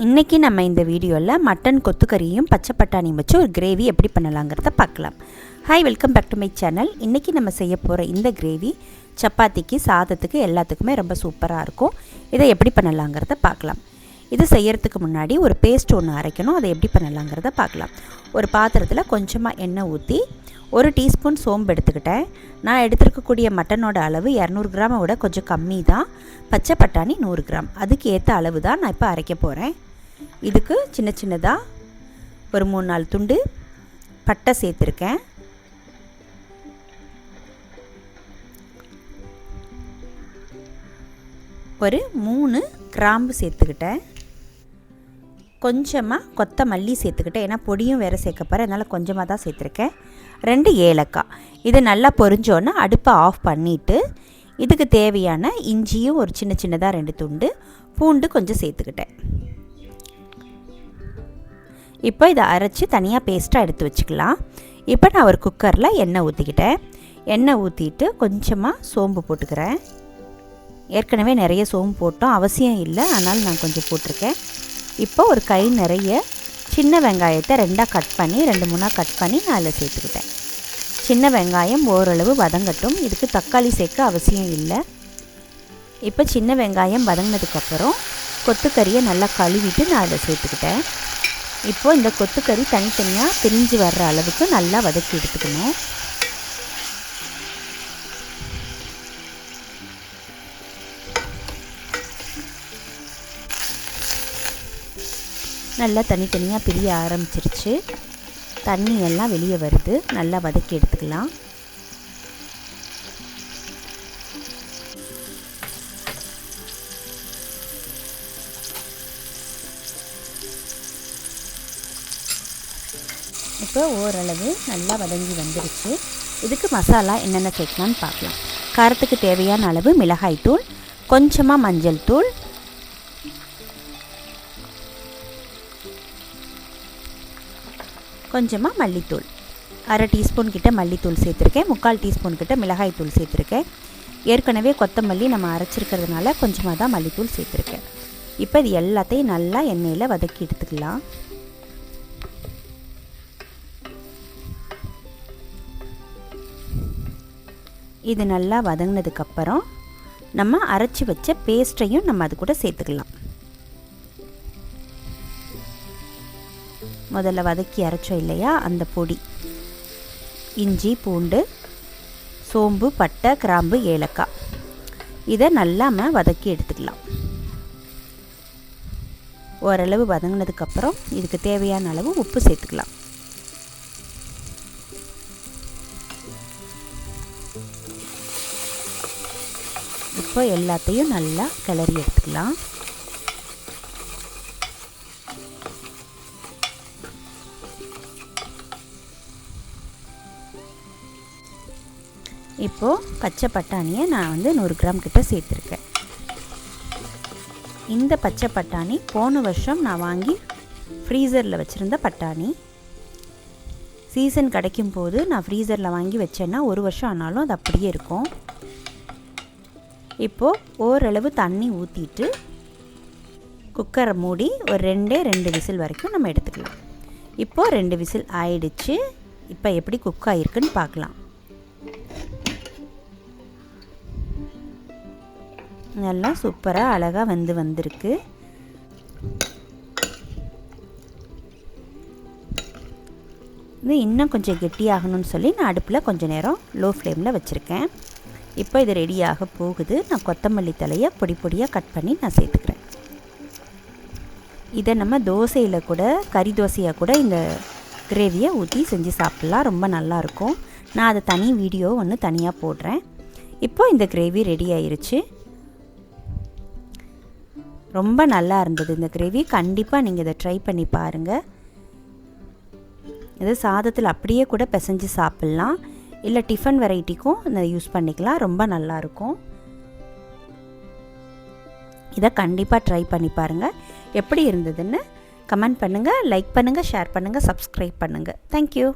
இன்றைக்கி நம்ம இந்த வீடியோவில் மட்டன் கொத்துக்கறியும் பச்சை பட்டாணியும் வச்சு ஒரு கிரேவி எப்படி பண்ணலாங்கிறத பார்க்கலாம். Hi, welcome back to my channel. இன்றைக்கி நம்ம செய்ய போகிற இந்த கிரேவி சப்பாத்திக்கு, சாதத்துக்கு எல்லாத்துக்குமே ரொம்ப சூப்பராக இருக்கும். இதை எப்படி பண்ணலாங்கிறத பார்க்கலாம். இது செய்யறதுக்கு முன்னாடி ஒரு பேஸ்ட் ஒன்று அரைக்கணும். அதை எப்படி பண்ணலாங்கிறத பார்க்கலாம். ஒரு பாத்திரத்தில் கொஞ்சமாக எண்ணெய் ஊற்றி 1 டீஸ்பூன் சோம்பு எடுத்துக்கிட்டேன். நான் எடுத்துருக்கக்கூடிய மட்டனோட அளவு 200 கிராமை விட கொஞ்சம் கம்மி தான். பச்சை பட்டாணி 100 கிராம், அதுக்கு ஏற்ற அளவு தான் நான் இப்போ அரைக்க போகிறேன். இதுக்கு சின்ன சின்னதாக ஒரு 3-4 துண்டு பட்டை சேர்த்துருக்கேன். ஒரு 3 கிராம்பு சேர்த்துக்கிட்டேன். கொஞ்சமாக கொத்தமல்லி சேர்த்துக்கிட்டேன். ஏன்னா பொடியும் வேறு சேர்க்க போகிறேன், அதனால் கொஞ்சமாக தான் சேர்த்துருக்கேன். 2 ஏலக்காய். இது நல்லா பொரிஞ்சோன்னா அடுப்பை ஆஃப் பண்ணிவிட்டு இதுக்கு தேவையான இஞ்சியும் ஒரு சின்ன சின்னதாக 2 துண்டு, பூண்டு கொஞ்சம் சேர்த்துக்கிட்டேன். இப்போ இதை அரைச்சி தனியாக பேஸ்ட்டாக எடுத்து வச்சுக்கலாம். இப்போ நான் ஒரு குக்கரில் எண்ணெய் ஊற்றிக்கிட்டேன். எண்ணெய் ஊற்றிட்டு கொஞ்சமாக சோம்பு போட்டுக்கிறேன். ஏற்கனவே நிறைய சோம்பு போட்டோம், அவசியம் இல்லை, அதனால் நான் கொஞ்சம் போட்டிருக்கேன். இப்போ ஒரு கை நிறைய சின்ன வெங்காயத்தை 2ஆக கட் பண்ணி 2-3 கட் பண்ணி நான் அதில் சேர்த்துக்கிட்டேன். சின்ன வெங்காயம் ஓரளவு வதங்கட்டும், இதுக்கு தக்காளி சேர்க்க அவசியம் இல்லை. இப்போ சின்ன வெங்காயம் வதங்கினதுக்கப்புறம் கொத்துக்கறியை நல்லா கழுவிட்டு நான் அதில் சேர்த்துக்கிட்டேன். இப்போது இந்த கொத்துக்கறி தனித்தனியாக பிரிஞ்சு வர்ற அளவுக்கு நல்லா வதக்கி எடுத்துக்கணும். நல்லா தனித்தனியாக பிரிய ஆரம்பிச்சிருச்சு. தண்ணி எல்லாம் வெளியே வருது. நல்லா வதக்கி எடுத்துக்கலாம். இப்போ ஓரளவு நல்லா வதங்கி வந்துருச்சு. இதுக்கு மசாலா என்னென்ன சேர்க்கலான்னு பார்க்கலாம். காரத்துக்கு தேவையான அளவு மிளகாய்த்தூள், கொஞ்சமாக மஞ்சள் தூள், கொஞ்சமாக மல்லித்தூள், 1/2 டீஸ்பூன் கிட்ட மல்லித்தூள் சேர்த்துருக்கேன். 3/4 டீஸ்பூன் கிட்ட மிளகாய்த்தூள் சேர்த்துருக்கேன். ஏற்கனவே கொத்தமல்லி நம்ம அரைச்சிருக்கிறதுனால கொஞ்சமாக தான் மல்லித்தூள் சேர்த்துருக்கேன். இப்போ இது எல்லாத்தையும் நல்லா எண்ணெயில் வதக்கி எடுத்துக்கலாம். இது நல்லா வதங்கினதுக்கப்புறம் நம்ம அரைச்சி வச்ச பேஸ்ட்டையும் நம்ம அது கூட சேர்த்துக்கலாம். முதல்ல வதக்கி அரைச்சோம் இல்லையா, அந்த பொடி, இஞ்சி, பூண்டு, சோம்பு, பட்டை, கிராம்பு, ஏலக்காய், இதை நல்லா நம்ம வதக்கி எடுத்துக்கலாம். ஓரளவு வதங்கினதுக்கப்புறம் இதுக்கு தேவையான அளவு உப்பு சேர்த்துக்கலாம். இப்போ எல்லாத்தையும் நல்லா கிளறி எடுத்துக்கலாம். இப்போது பச்சை பட்டாணியை நான் 100 கிராம் கிட்ட சேர்த்துருக்கேன். இந்த பச்சை பட்டாணி போன வருஷம் நான் வாங்கி ஃப்ரீசரில் வச்சுருந்த பட்டாணி. சீசன் கிடைக்கும் போது நான் ஃப்ரீசரில் வாங்கி வச்சேன்னா 1 வருஷம் ஆனாலும் அது அப்படியே இருக்கும். இப்போது ஓரளவு தண்ணி ஊற்றிட்டு குக்கரை மூடி ஒரு 2 விசில் வரைக்கும் நம்ம எடுத்துக்கலாம். இப்போது 2 விசில் ஆயிடுச்சு. இப்போ எப்படி குக் ஆகிருக்குன்னு பார்க்கலாம். நல்லா சூப்பராக அழகாக வந்திருக்கு. இது இன்னும் கொஞ்சம் கெட்டியாகணும்னு சொல்லி நான் அடுப்பில் கொஞ்சம் நேரம் லோ ஃப்ளேமில் வச்சுருக்கேன். இப்போ இது ரெடியாக போகுது. நான் கொத்தமல்லி தலையை பொடி பொடியாக கட் பண்ணி நான் சேர்த்துக்கிறேன். இதை நம்ம தோசையில் கூட, கறி தோசையாக கூட இந்த கிரேவியை ஊற்றி செஞ்சு சாப்பிட்லாம். ரொம்ப நல்லாயிருக்கும். நான் அதை தனி வீடியோ ஒன்று தனியாக போடுறேன். இப்போ இந்த கிரேவி ரெடி ஆயிருச்சு. ரொம்ப நல்லா இருந்தது இந்த கிரேவி. கண்டிப்பாக நீங்கள் இதை ட்ரை பண்ணி பாருங்கள். இது சாதத்தில் அப்படியே கூட பிசைஞ்சு சாப்பிட்லாம், இல்லை டிஃபன் வெரைட்டிக்கும் இதை யூஸ் பண்ணிக்கலாம். ரொம்ப நல்லாயிருக்கும். இதை கண்டிப்பாக ட்ரை பண்ணி பாருங்கள். எப்படி இருந்ததுன்னு கமெண்ட் பண்ணுங்கள், லைக் பண்ணுங்கள், ஷேர் பண்ணுங்கள், சப்ஸ்கிரைப் பண்ணுங்கள். தேங்க்யூ.